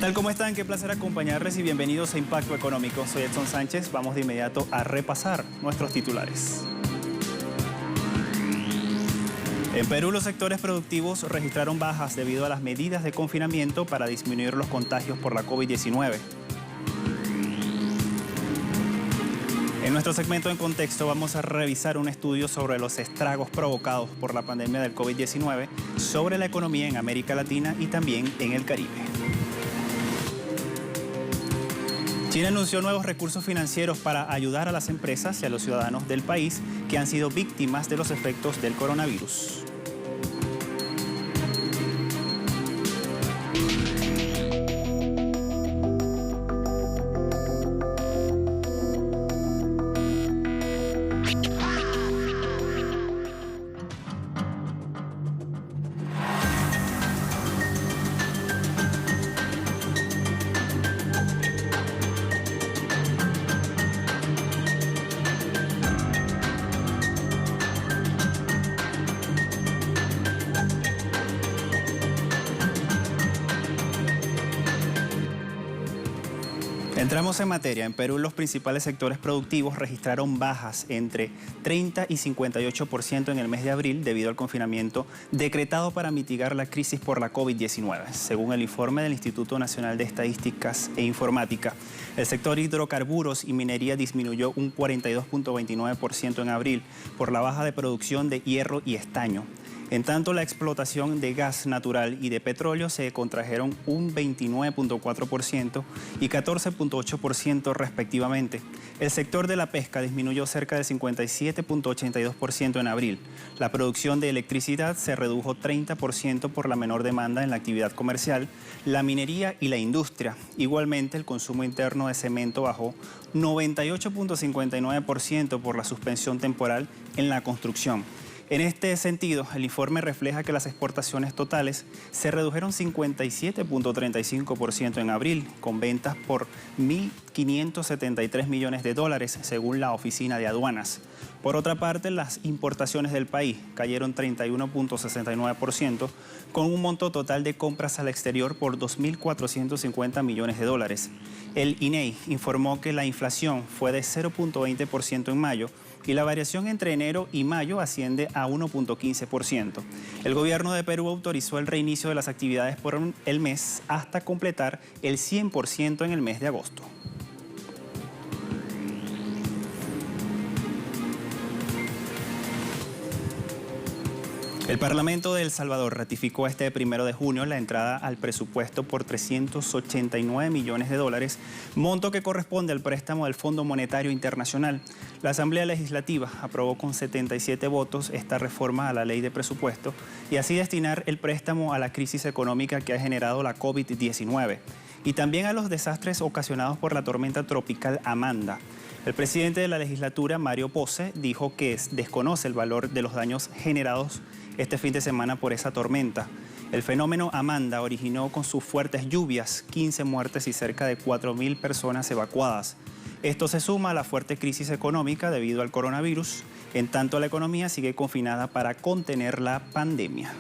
tal? ¿Cómo están? Qué placer acompañarles y bienvenidos a Impacto Económico. Soy Edson Sánchez. Vamos de inmediato a repasar nuestros titulares. En Perú, los sectores productivos registraron bajas debido a las medidas de confinamiento para disminuir los contagios por la COVID-19. En nuestro segmento En Contexto vamos a revisar un estudio sobre los estragos provocados por la pandemia del COVID-19 sobre la economía en América Latina y también en el Caribe. China anunció nuevos recursos financieros para ayudar a las empresas y a los ciudadanos del país que han sido víctimas de los efectos del coronavirus. Entramos en materia. En Perú, los principales sectores productivos registraron bajas entre 30 y 58% en el mes de abril debido al confinamiento decretado para mitigar la crisis por la COVID-19. Según el informe del Instituto Nacional de Estadísticas e Informática, el sector hidrocarburos y minería disminuyó un 42.29% en abril por la baja de producción de hierro y estaño. En tanto, la explotación de gas natural y de petróleo se contrajeron un 29.4% y 14.8% respectivamente. El sector de la pesca disminuyó cerca del 57.82% en abril. La producción de electricidad se redujo 30% por la menor demanda en la actividad comercial, la minería y la industria. Igualmente, el consumo interno de cemento bajó 98.59% por la suspensión temporal en la construcción. En este sentido, el informe refleja que las exportaciones totales se redujeron 57.35% en abril, con ventas por 1.573 millones de dólares, según la Oficina de Aduanas. Por otra parte, las importaciones del país cayeron 31.69%, con un monto total de compras al exterior por 2.450 millones de dólares. El INEI informó que la inflación fue de 0.20% en mayo, y la variación entre enero y mayo asciende a 1.15%. El gobierno de Perú autorizó el reinicio de las actividades por el mes hasta completar el 100% en el mes de agosto. El Parlamento de El Salvador ratificó este 1 de junio la entrada al presupuesto por 389 millones de dólares, monto que corresponde al préstamo del Fondo Monetario Internacional. La Asamblea Legislativa aprobó con 77 votos esta reforma a la ley de presupuesto y así destinar el préstamo a la crisis económica que ha generado la COVID-19 y también a los desastres ocasionados por la tormenta tropical Amanda. El presidente de la legislatura, Mario Pose, dijo que desconoce el valor de los daños generados este fin de semana por esa tormenta. El fenómeno Amanda originó con sus fuertes lluvias 15 muertes y cerca de 4.000 personas evacuadas. Esto se suma a la fuerte crisis económica debido al coronavirus, en tanto la economía sigue confinada para contener la pandemia.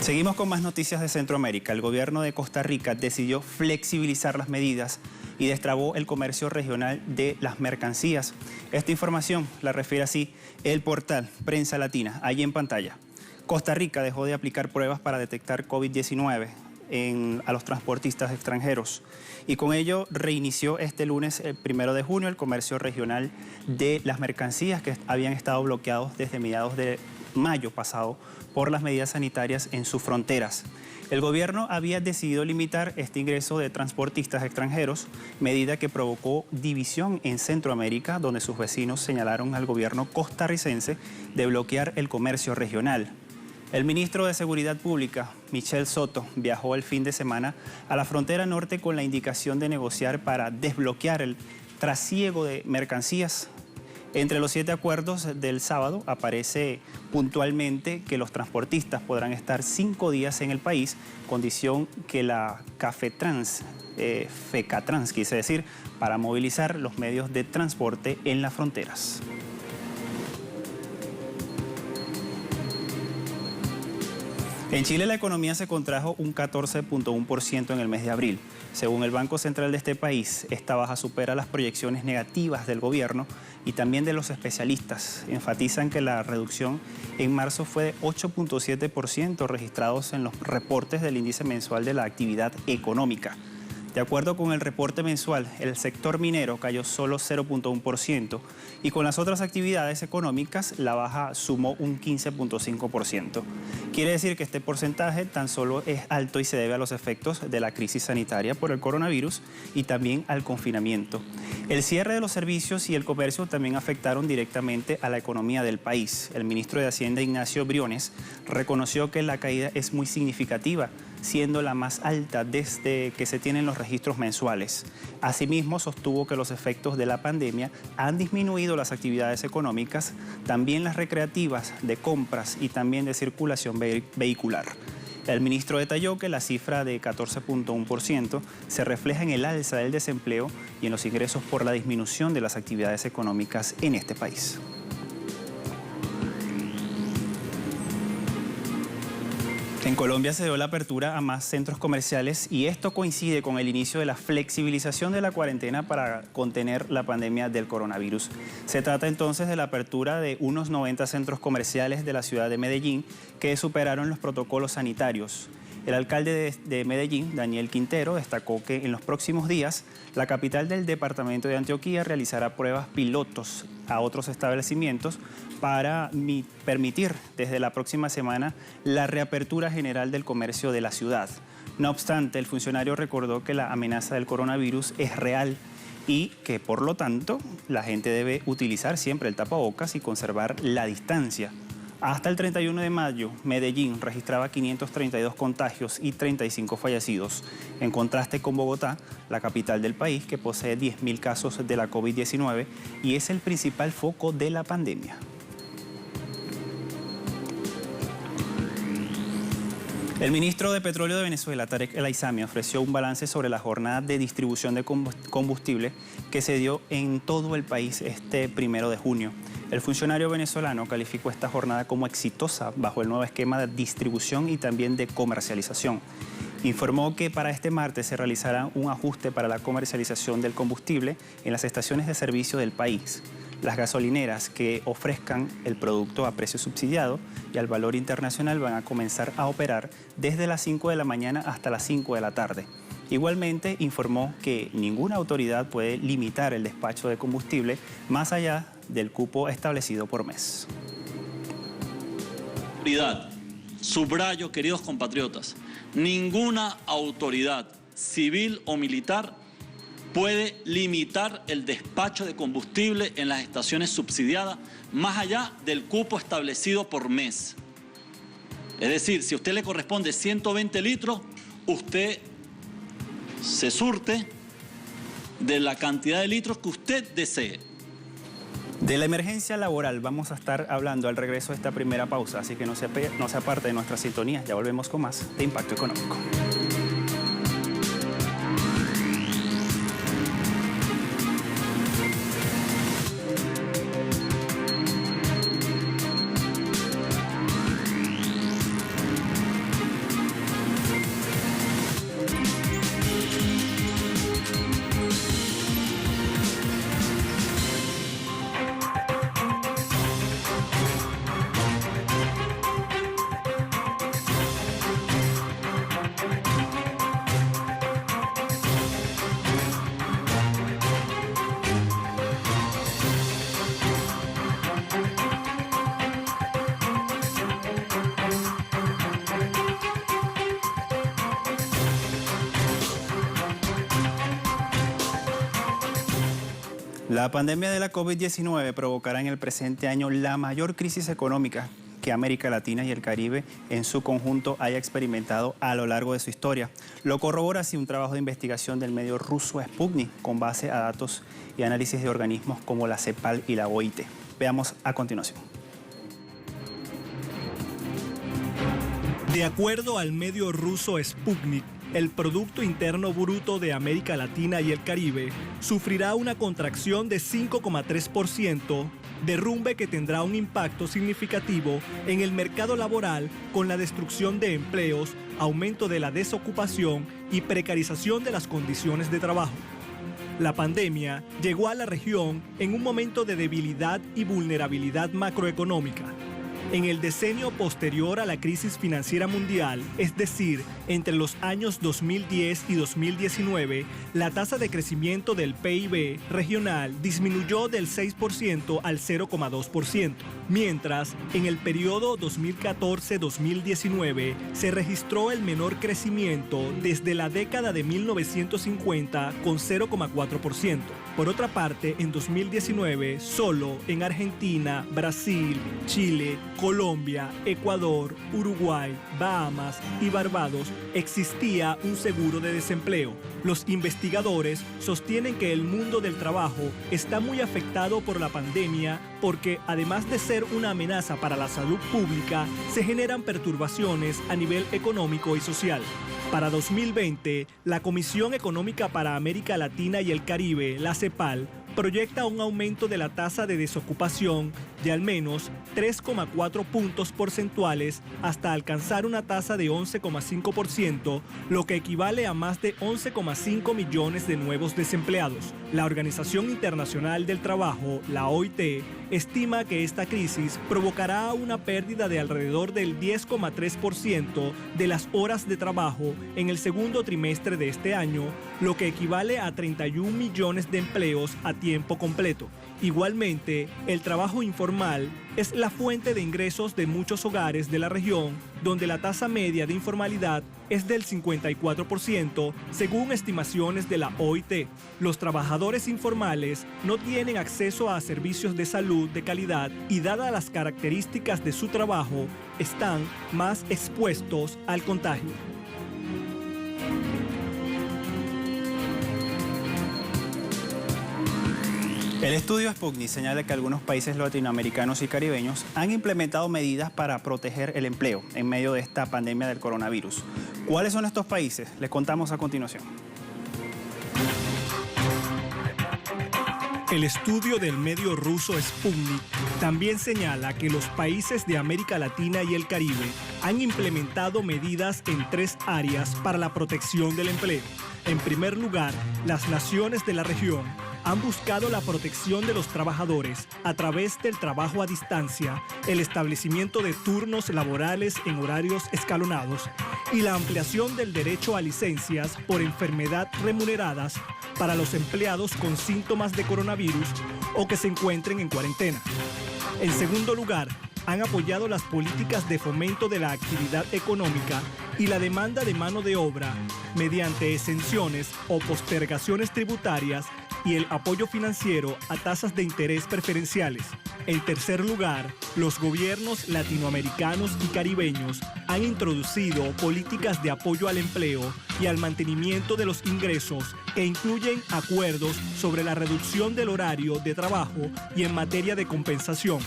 Seguimos con más noticias de Centroamérica. El gobierno de Costa Rica decidió flexibilizar las medidas y destrabó el comercio regional de las mercancías. Esta información la refiere así el portal Prensa Latina, ahí en pantalla. Costa Rica dejó de aplicar pruebas para detectar COVID-19 a los transportistas extranjeros y con ello reinició este lunes, el 1 de junio, el comercio regional de las mercancías que habían estado bloqueados desde mediados de mayo pasado por las medidas sanitarias en sus fronteras. El gobierno había decidido limitar este ingreso de transportistas extranjeros, medida que provocó división en Centroamérica, donde sus vecinos señalaron al gobierno costarricense de bloquear el comercio regional. El ministro de Seguridad Pública, Michel Soto, viajó el fin de semana a la frontera norte con la indicación de negociar para desbloquear el trasiego de mercancías. Entre los 7 acuerdos del sábado aparece puntualmente que los transportistas podrán estar 5 días en el país, condición que la Cafetrans, FECATRANS quise decir, para movilizar los medios de transporte en las fronteras. En Chile la economía se contrajo un 14.1% en el mes de abril. Según el Banco Central de este país, esta baja supera las proyecciones negativas del gobierno y también de los especialistas. Enfatizan que la reducción en marzo fue de 8.7% registrados en los reportes del índice mensual de la actividad económica. De acuerdo con el reporte mensual, el sector minero cayó solo 0.1% y con las otras actividades económicas la baja sumó un 15.5%. Quiere decir que este porcentaje tan solo es alto y se debe a los efectos de la crisis sanitaria por el coronavirus y también al confinamiento. El cierre de los servicios y el comercio también afectaron directamente a la economía del país. El ministro de Hacienda, Ignacio Briones, reconoció que la caída es muy significativa, siendo la más alta desde que se tienen los registros mensuales. Asimismo, sostuvo que los efectos de la pandemia han disminuido las actividades económicas, también las recreativas, de compras y también de circulación vehicular. El ministro detalló que la cifra de 14.1% se refleja en el alza del desempleo y en los ingresos por la disminución de las actividades económicas en este país. En Colombia se dio la apertura a más centros comerciales y esto coincide con el inicio de la flexibilización de la cuarentena para contener la pandemia del coronavirus. Se trata entonces de la apertura de unos 90 centros comerciales de la ciudad de Medellín que superaron los protocolos sanitarios. El alcalde de Medellín, Daniel Quintero, destacó que en los próximos días la capital del departamento de Antioquia realizará pruebas pilotos a otros establecimientos para permitir desde la próxima semana la reapertura general del comercio de la ciudad. No obstante, el funcionario recordó que la amenaza del coronavirus es real y que, por lo tanto, la gente debe utilizar siempre el tapabocas y conservar la distancia. Hasta el 31 de mayo, Medellín registraba 532 contagios y 35 fallecidos, en contraste con Bogotá, la capital del país, que posee 10.000 casos de la COVID-19 y es el principal foco de la pandemia. El ministro de Petróleo de Venezuela, Tarek El Aizami, ofreció un balance sobre la jornada de distribución de combustible que se dio en todo el país este 1 de junio. El funcionario venezolano calificó esta jornada como exitosa bajo el nuevo esquema de distribución y también de comercialización. Informó que para este martes se realizará un ajuste para la comercialización del combustible en las estaciones de servicio del país. Las gasolineras que ofrezcan el producto a precio subsidiado y al valor internacional van a comenzar a operar desde las 5 de la mañana hasta las 5 de la tarde. Igualmente informó que ninguna autoridad puede limitar el despacho de combustible más allá del cupo establecido por mes. Subrayo, queridos compatriotas, ninguna autoridad civil o militar puede limitar el despacho de combustible en las estaciones subsidiadas más allá del cupo establecido por mes. Es decir, si a usted le corresponde 120 litros, usted se surte de la cantidad de litros que usted desee. De la emergencia laboral vamos a estar hablando al regreso de esta primera pausa, así que no se aparte de nuestra sintonía. Ya volvemos con más de Impacto Económico. La pandemia de la COVID-19 provocará en el presente año la mayor crisis económica que América Latina y el Caribe en su conjunto haya experimentado a lo largo de su historia. Lo corrobora así un trabajo de investigación del medio ruso Sputnik con base a datos y análisis de organismos como la CEPAL y la OIT. Veamos a continuación. De acuerdo al medio ruso Sputnik, el Producto Interno Bruto de América Latina y el Caribe sufrirá una contracción de 5,3% derrumbe que tendrá un impacto significativo en el mercado laboral con la destrucción de empleos, aumento de la desocupación y precarización de las condiciones de trabajo. La pandemia llegó a la región en un momento de debilidad y vulnerabilidad macroeconómica. En el decenio posterior a la crisis financiera mundial, es decir, entre los años 2010 y 2019, la tasa de crecimiento del PIB regional disminuyó del 6% al 0,2%, mientras en el periodo 2014-2019 se registró el menor crecimiento desde la década de 1950 con 0,4%. Por otra parte, en 2019, solo en Argentina, Brasil, Chile, Colombia, Ecuador, Uruguay, Bahamas y Barbados existía un seguro de desempleo. Los investigadores sostienen que el mundo del trabajo está muy afectado por la pandemia porque, además de ser una amenaza para la salud pública, se generan perturbaciones a nivel económico y social. Para 2020, la Comisión Económica para América Latina y el Caribe, la CEPAL, proyecta un aumento de la tasa de desocupación de al menos 3,4 puntos porcentuales hasta alcanzar una tasa de 11,5%, lo que equivale a más de 11,5 millones de nuevos desempleados. La Organización Internacional del Trabajo, la OIT, estima que esta crisis provocará una pérdida de alrededor del 10,3% de las horas de trabajo en el segundo trimestre de este año, lo que equivale a 31 millones de empleos a tiempo completo. Igualmente, el trabajo informal es la fuente de ingresos de muchos hogares de la región, donde la tasa media de informalidad es del 54%, según estimaciones de la OIT. Los trabajadores informales no tienen acceso a servicios de salud de calidad y, dadas las características de su trabajo, están más expuestos al contagio. El estudio Sputnik señala que algunos países latinoamericanos y caribeños han implementado medidas para proteger el empleo en medio de esta pandemia del coronavirus. ¿Cuáles son estos países? Les contamos a continuación. El estudio del medio ruso Sputnik también señala que los países de América Latina y el Caribe han implementado medidas en 3 áreas para la protección del empleo. En primer lugar, las naciones de la región han buscado la protección de los trabajadores a través del trabajo a distancia, el establecimiento de turnos laborales en horarios escalonados y la ampliación del derecho a licencias por enfermedad remuneradas para los empleados con síntomas de coronavirus o que se encuentren en cuarentena. En segundo lugar, han apoyado las políticas de fomento de la actividad económica y la demanda de mano de obra mediante exenciones o postergaciones tributarias y el apoyo financiero a tasas de interés preferenciales. En tercer lugar, los gobiernos latinoamericanos y caribeños han introducido políticas de apoyo al empleo y al mantenimiento de los ingresos que incluyen acuerdos sobre la reducción del horario de trabajo y en materia de compensación.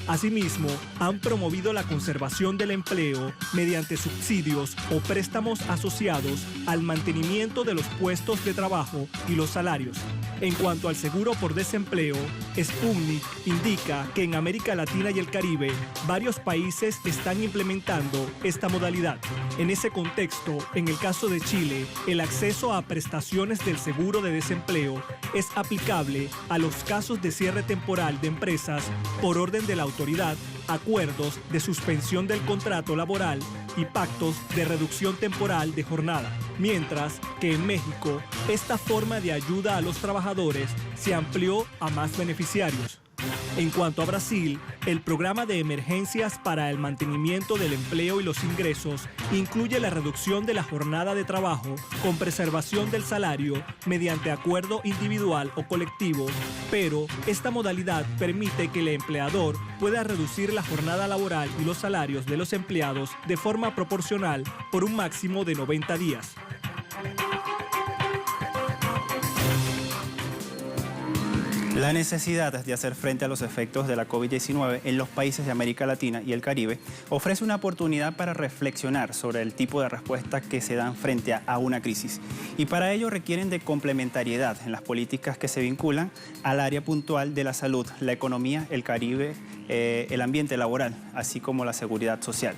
Asimismo, han promovido la conservación del empleo mediante subsidios o préstamos asociados al mantenimiento de los puestos de trabajo y los salarios. En cuanto al seguro por desempleo, Sputnik indica que en América Latina y el Caribe, varios países están implementando esta modalidad. En ese contexto, en el caso de Chile, el acceso a prestaciones del seguro de desempleo es aplicable a los casos de cierre temporal de empresas por orden de la autoridad, acuerdos de suspensión del contrato laboral y pactos de reducción temporal de jornada. Mientras que en México, esta forma de ayuda a los trabajadores se amplió a más beneficiarios. En cuanto a Brasil, el programa de emergencias para el mantenimiento del empleo y los ingresos incluye la reducción de la jornada de trabajo con preservación del salario mediante acuerdo individual o colectivo, pero esta modalidad permite que el empleador pueda reducir la jornada laboral y los salarios de los empleados de forma proporcional por un máximo de 90 días. La necesidad de hacer frente a los efectos de la COVID-19 en los países de América Latina y el Caribe ofrece una oportunidad para reflexionar sobre el tipo de respuesta que se dan frente a una crisis. Y para ello requieren de complementariedad en las políticas que se vinculan al área puntual de la salud, la economía, el Caribe, el ambiente laboral, así como la seguridad social.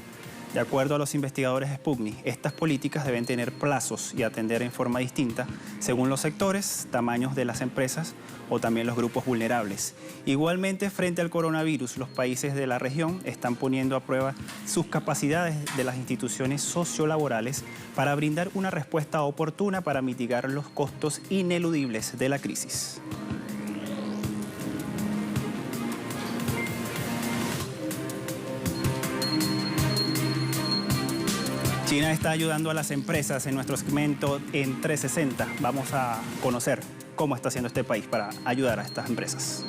De acuerdo a los investigadores Sputnik, estas políticas deben tener plazos y atender en forma distinta según los sectores, tamaños de las empresas o también los grupos vulnerables. Igualmente, frente al coronavirus, los países de la región están poniendo a prueba sus capacidades de las instituciones sociolaborales para brindar una respuesta oportuna para mitigar los costos ineludibles de la crisis. China está ayudando a las empresas en nuestro segmento en 360. Vamos a conocer cómo está haciendo este país para ayudar a estas empresas.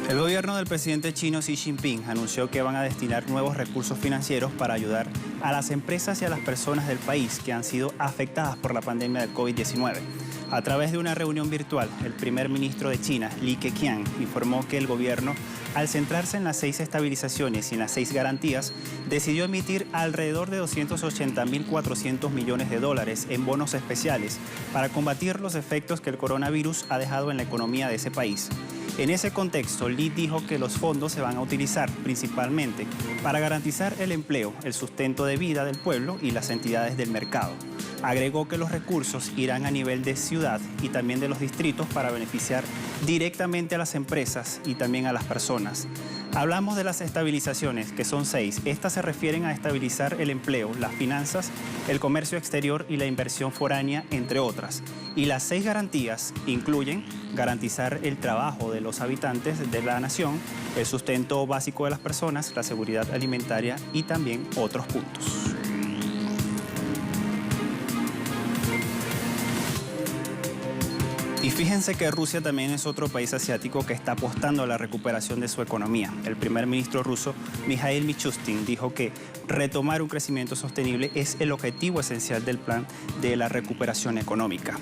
El gobierno del presidente chino Xi Jinping anunció que van a destinar nuevos recursos financieros para ayudar a las empresas y a las personas del país que han sido afectadas por la pandemia del COVID-19. A través de una reunión virtual, el primer ministro de China, Li Keqiang, informó que el gobierno, al centrarse en las 6 estabilizaciones y en las 6 garantías, decidió emitir alrededor de 280.400 millones de dólares en bonos especiales para combatir los efectos que el coronavirus ha dejado en la economía de ese país. En ese contexto, Li dijo que los fondos se van a utilizar principalmente para garantizar el empleo, el sustento de vida del pueblo y las entidades del mercado. Agregó que los recursos irán a nivel de ciudad y también de los distritos para beneficiar directamente a las empresas y también a las personas. Hablamos de las estabilizaciones, que son 6. Estas se refieren a estabilizar el empleo, las finanzas, el comercio exterior y la inversión foránea, entre otras. Y las 6 garantías incluyen garantizar el trabajo de los habitantes de la nación, el sustento básico de las personas, la seguridad alimentaria y también otros puntos. Y fíjense que Rusia también es otro país asiático que está apostando a la recuperación de su economía. El primer ministro ruso, Mikhail Mishustin, dijo que retomar un crecimiento sostenible es el objetivo esencial del plan de la recuperación económica.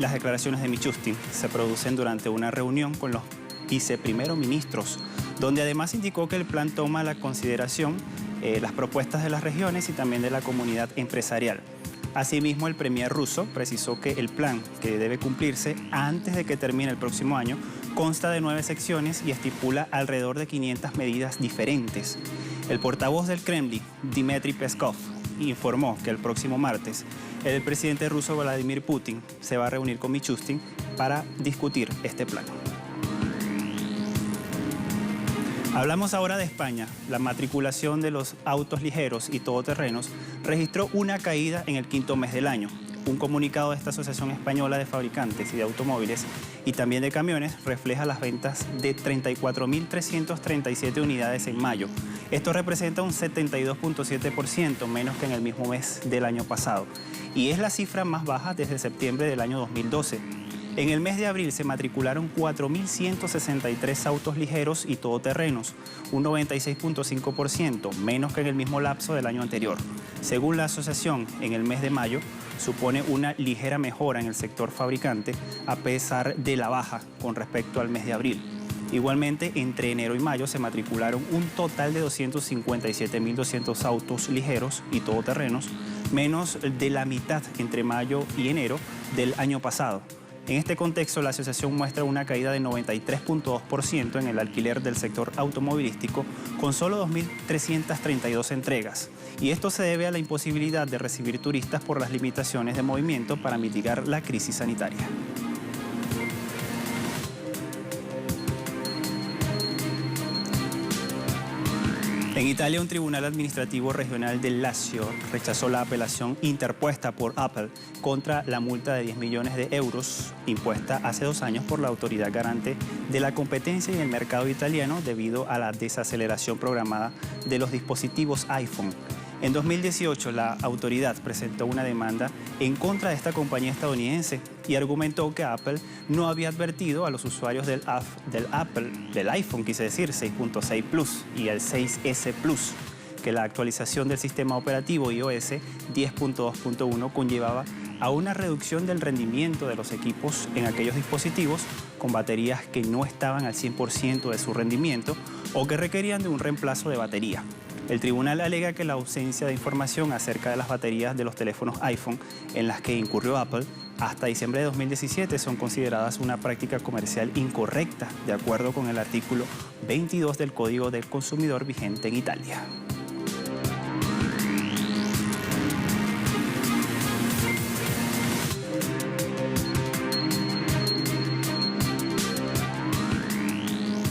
Las declaraciones de Mishustin se producen durante una reunión con los viceprimeros ministros, donde además indicó que el plan toma a la consideración las propuestas de las regiones y también de la comunidad empresarial. Asimismo, el premier ruso precisó que el plan, que debe cumplirse antes de que termine el próximo año, consta de 9 secciones y estipula alrededor de 500 medidas diferentes. El portavoz del Kremlin, Dmitry Peskov, informó que el próximo martes el presidente ruso Vladimir Putin se va a reunir con Mishustin para discutir este plan. Hablamos ahora de España. La matriculación de los autos ligeros y todoterrenos registró una caída en el 5º mes del año. Un comunicado de esta Asociación Española de Fabricantes y de Automóviles y también de Camiones refleja las ventas de 34.337 unidades en mayo. Esto representa un 72.7% menos que en el mismo mes del año pasado y es la cifra más baja desde septiembre del año 2012. En el mes de abril se matricularon 4.163 autos ligeros y todoterrenos, un 96.5%, menos que en el mismo lapso del año anterior. Según la asociación, en el mes de mayo supone una ligera mejora en el sector fabricante, a pesar de la baja con respecto al mes de abril. Igualmente, entre enero y mayo se matricularon un total de 257.200 autos ligeros y todoterrenos, menos de la mitad entre mayo y enero del año pasado. En este contexto, la asociación muestra una caída de 93.2% en el alquiler del sector automovilístico, con solo 2.332 entregas. Y esto se debe a la imposibilidad de recibir turistas por las limitaciones de movimiento para mitigar la crisis sanitaria. En Italia, un tribunal administrativo regional del Lazio rechazó la apelación interpuesta por Apple contra la multa de 10 millones de euros impuesta hace 2 años por la autoridad garante de la competencia y el mercado italiano debido a la desaceleración programada de los dispositivos iPhone. En 2018, la autoridad presentó una demanda en contra de esta compañía estadounidense y argumentó que Apple no había advertido a los usuarios del iPhone, quise decir, 6.6 Plus y el 6S Plus, que la actualización del sistema operativo iOS 10.2.1 conllevaba a una reducción del rendimiento de los equipos en aquellos dispositivos con baterías que no estaban al 100% de su rendimiento o que requerían de un reemplazo de batería. El tribunal alega que la ausencia de información acerca de las baterías de los teléfonos iPhone en las que incurrió Apple hasta diciembre de 2017 son consideradas una práctica comercial incorrecta, de acuerdo con el artículo 22 del Código del Consumidor vigente en Italia.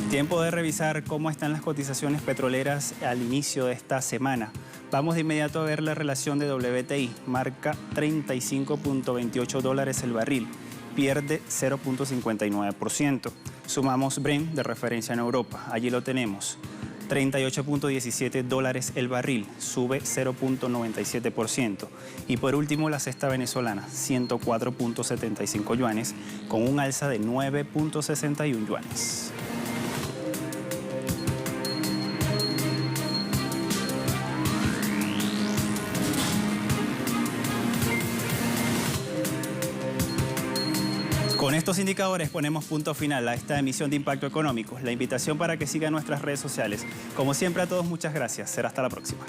Tiempo de revisar cómo están las cotizaciones petroleras al inicio de esta semana. Vamos de inmediato a ver la relación de WTI. Marca $35.28 el barril. Pierde 0.59%. Sumamos Brent de referencia en Europa. Allí lo tenemos. $38.17 el barril. Sube 0.97%. Y por último la cesta venezolana. 104.75 yuanes con un alza de 9.61 yuanes. Con estos indicadores ponemos punto final a esta emisión de Impacto Económico. La invitación para que sigan nuestras redes sociales. Como siempre a todos, muchas gracias. Será hasta la próxima.